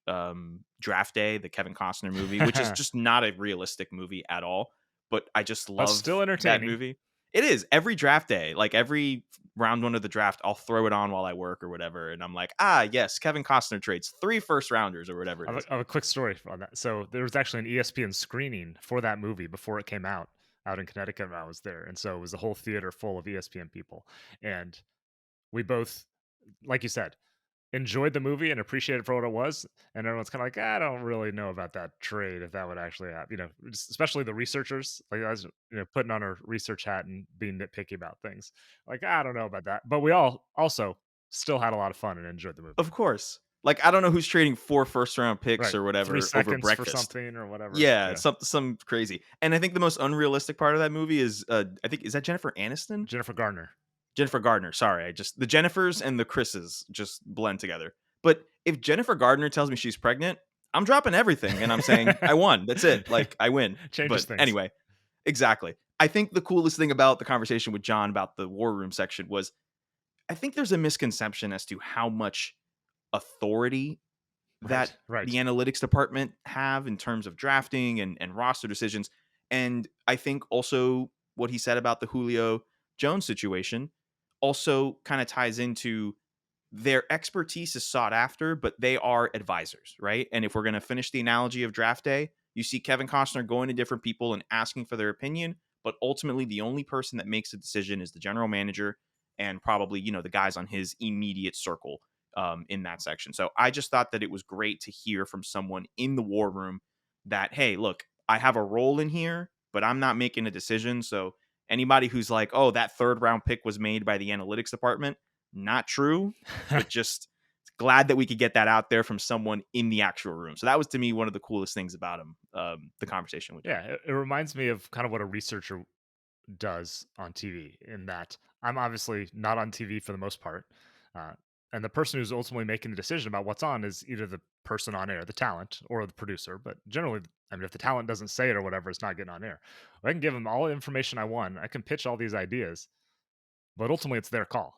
Draft Day, the Kevin Costner movie, which is just not a realistic movie at all, but I just But still love that entertaining. movie. It is every draft day, like every round one of the draft, I'll throw it on while I work or whatever, and I'm like, yes, Kevin Costner trades 3 first rounders or whatever it is. I have a quick story on that. So there was actually an ESPN screening for that movie before it came out in Connecticut when I was there. And so it was a whole theater full of ESPN people. And we both, like you said, enjoyed the movie and appreciated it for what it was. And everyone's kind of like, I don't really know about that trade if that would actually happen. Especially the researchers, like I was, putting on our research hat and being nitpicky about things. Like, I don't know about that. But we all also still had a lot of fun and enjoyed the movie. Of course. Like, I don't know who's trading 4 first round picks Right. or 3 whatever over seconds for breakfast. something or whatever. Yeah, Yeah. some crazy. And I think the most unrealistic part of that movie is I think, is that Jennifer Aniston? Jennifer Garner. Jennifer Gardner. Sorry, the Jennifers and the Chris's just blend together. But if Jennifer Gardner tells me she's pregnant, I'm dropping everything and I'm saying I won. That's it. Like, I win. Changes But things. anyway, exactly. I think the coolest thing about the conversation with John about the war room section was I think there's a misconception as to how much authority that Right. the analytics department have in terms of drafting and roster decisions. And I think also what he said about the Julio Jones situation also kind of ties into their expertise is sought after, but they are advisors, right? And if we're going to finish the analogy of draft day, You see Kevin Costner going to different people and asking for their opinion, but ultimately the only person that makes a decision is the general manager and probably, the guys on his immediate circle in that section. So I just thought that it was great to hear from someone in the war room that, hey, look, I have a role in here, but I'm not making a decision. So anybody who's like, oh, that third round pick was made by the analytics department, not true, but just glad that we could get that out there from someone in the actual room. So that was, to me, one of the coolest things about him, the conversation with him. Yeah, it reminds me of kind of what a researcher does on TV, in that I'm obviously not on TV for the most part. Uh, and the person who's ultimately making the decision about what's on is either the person on air, the talent, or the producer. But generally, I mean, if the talent doesn't say it or whatever, it's not getting on air. I can give them all the information I want. I can pitch all these ideas, but ultimately it's their call.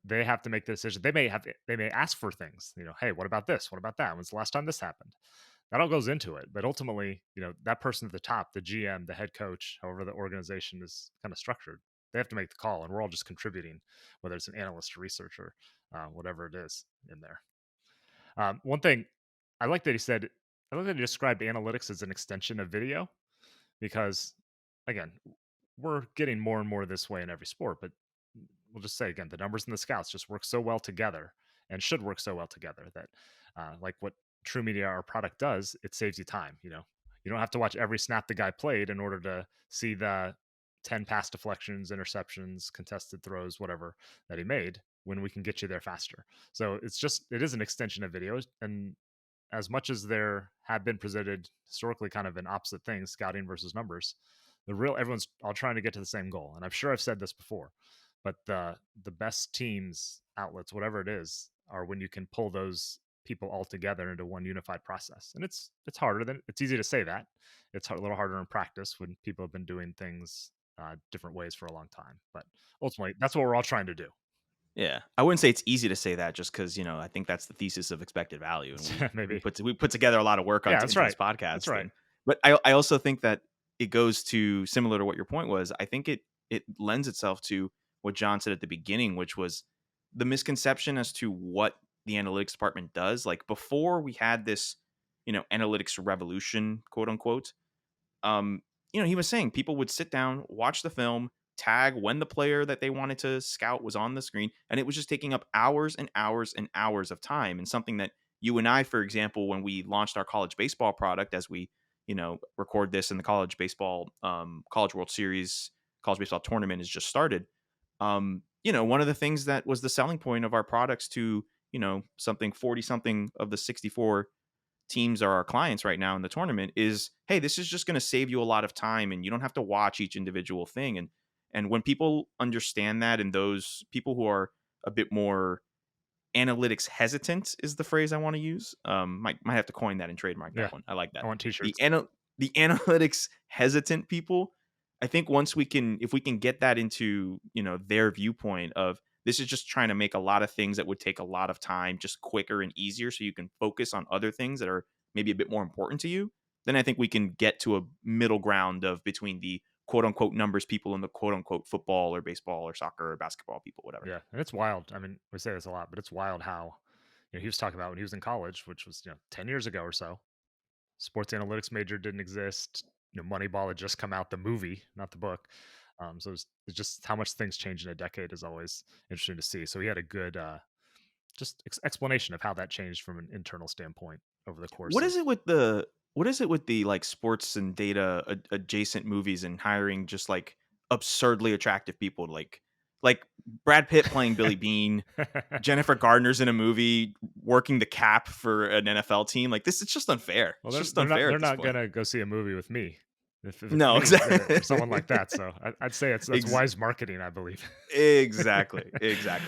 They have to make the decision. They may ask for things, hey, what about this? What about that? When's the last time this happened? That all goes into it. But ultimately, that person at the top, the GM, the head coach, however the organization is kind of structured, they have to make the call, and we're all just contributing, whether it's an analyst or researcher, whatever it is in there. One thing I like that he said, I like that he described analytics as an extension of video, because again, we're getting more and more this way in every sport, but we'll just say again, the numbers and the scouts just work so well together, and should work so well together, that like what TruMedia, our product, does, it saves you time. You don't have to watch every snap the guy played in order to see the 10 pass deflections, interceptions, contested throws, whatever that he made, when we can get you there faster. So it is an extension of videos. And as much as there have been presented historically kind of in opposite things, scouting versus numbers, everyone's all trying to get to the same goal. And I'm sure I've said this before, but the best teams, outlets, whatever it is, are when you can pull those people all together into one unified process. And it's harder than it's easy to say that. It's a little harder in practice when people have been doing things different ways for a long time. But ultimately, that's what we're all trying to do. Yeah, I wouldn't say it's easy to say that, just because I think that's the thesis of expected value, and Maybe. we put together a lot of work Yeah, that's into right. this podcast. That's right. But I also think that it goes to, similar to what your point was. I think it lends itself to what John said at the beginning, which was the misconception as to what the analytics department does. Like, before we had this, analytics revolution, quote unquote. um, he was saying people would sit down, watch the film, tag when the player that they wanted to scout was on the screen, and it was just taking up hours and hours and hours of time. And something that you and I, for example, when we launched our college baseball product, as we, record this, in the college baseball, college World Series, college baseball tournament has just started. One of the things that was the selling point of our products to, something 40 something of the 64 teams are our clients right now in the tournament, is, hey, this is just going to save you a lot of time, and you don't have to watch each individual thing. And when people understand that, and those people who are a bit more analytics hesitant is the phrase I want to use, might have to coin that and trademark Yeah. that one. I like that. I want t-shirts. The analytics hesitant people, I think if we can get that into, their viewpoint of, this is just trying to make a lot of things that would take a lot of time just quicker and easier, so you can focus on other things that are maybe a bit more important to you, then I think we can get to a middle ground of between the quote unquote numbers people and the quote unquote football or baseball or soccer or basketball people, whatever. Yeah, and it's wild. I mean, we say this a lot, but it's wild how, he was talking about when he was in college, which was 10 years ago or so. Sports analytics major didn't exist. Moneyball had just come out, the movie, not the book. So it's just how much things change in a decade is always interesting to see. So he had a good explanation of how that changed from an internal standpoint over the course What of. is it with the like sports and data adjacent movies, and hiring just like absurdly attractive people, like Brad Pitt playing Billy Bean, Jennifer Gardner's in a movie working the cap for an NFL team? Like, this, it's just unfair. Well, It's just they're not unfair they're at this not point. gonna go see a movie with me if it's No, me exactly. or someone like that. So I'd say that's wise marketing, I believe. Exactly.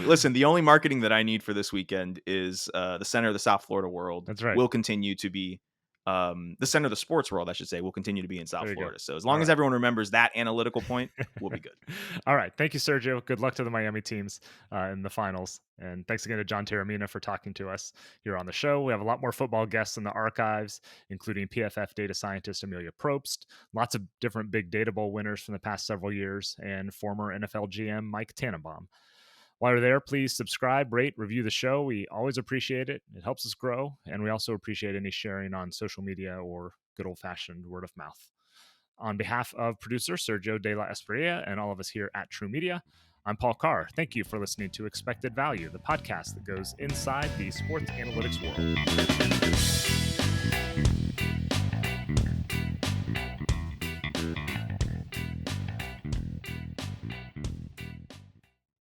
Listen, the only marketing that I need for this weekend is the center of the South Florida world That's right. will continue to be the center of the sports world, I should say, will continue to be in South There you go. Florida. So as All long as right. everyone remembers that analytical point, we'll be good. All right. Thank you, Sergio. Good luck to the Miami teams in the finals. And thanks again to John Taormina for talking to us here on the show. We have a lot more football guests in the archives, including PFF data scientist Amelia Probst, lots of different big data bowl winners from the past several years, and former NFL GM Mike Tannenbaum. While you're there, please subscribe, rate, review the show. We always appreciate it. It helps us grow. And we also appreciate any sharing on social media or good old-fashioned word of mouth. On behalf of producer Sergio De La Espriella and all of us here at TruMedia, I'm Paul Carr. Thank you for listening to Expected Value, the podcast that goes inside the sports analytics world.